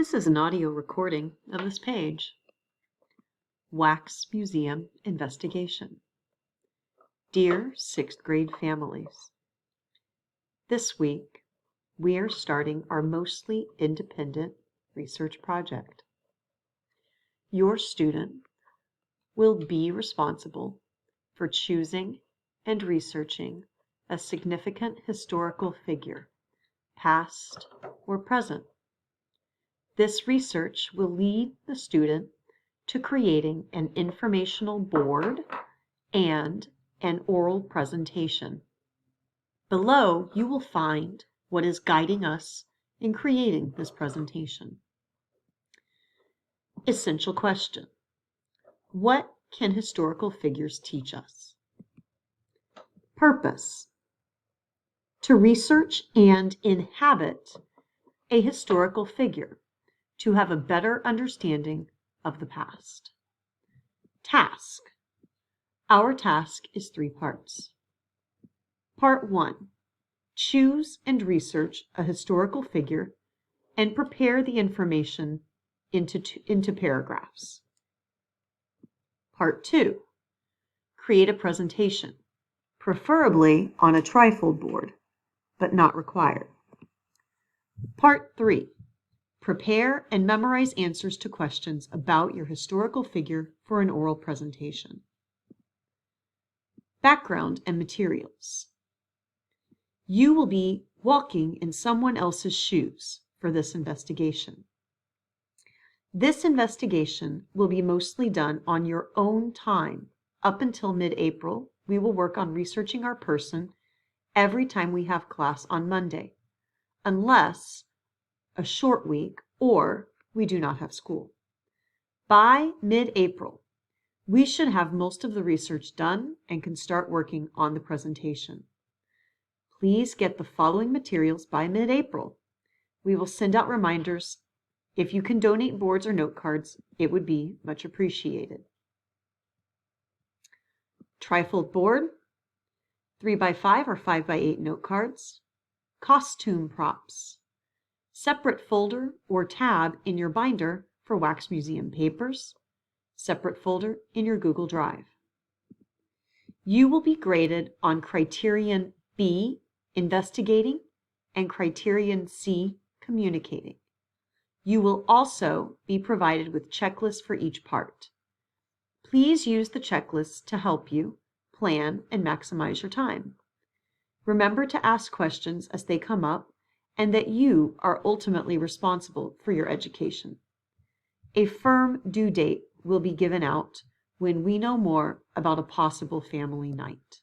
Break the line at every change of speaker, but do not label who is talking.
This is an audio recording of this page. Wax Museum Investigation. Dear 6th grade families, this week we are starting our mostly independent research project. Your student will be responsible for choosing and researching a significant historical figure, past or present. This research will lead the student to creating an informational board and an oral presentation. Below, you will find what is guiding us in creating this presentation. Essential question: what can historical figures teach us? Purpose: to research and inhabit a historical figure, to have a better understanding of the past. Task: our task is 3 parts. Part 1, choose and research a historical figure and prepare the information into paragraphs. Part 2, create a presentation, preferably on a trifold board, but not required. Part 3, prepare and memorize answers to questions about your historical figure for an oral presentation. Background and materials. You will be walking in someone else's shoes for this investigation. This investigation will be mostly done on your own time. Up until mid-April, we will work on researching our person every time we have class on Monday, unless a short week or we do not have school. By mid-April, we should have most of the research done and can start working on the presentation. Please get the following materials by mid-April. We will send out reminders. If you can donate boards or note cards, it would be much appreciated. Trifold board, 3x5 or 5x8 note cards, costume props, separate folder or tab in your binder for Wax Museum papers, separate folder in your Google Drive. You will be graded on Criterion B, investigating, and Criterion C, communicating. You will also be provided with checklists for each part. Please use the checklists to help you plan and maximize your time. Remember to ask questions as they come up and that you are ultimately responsible for your education. A firm due date will be given out when we know more about a possible family night.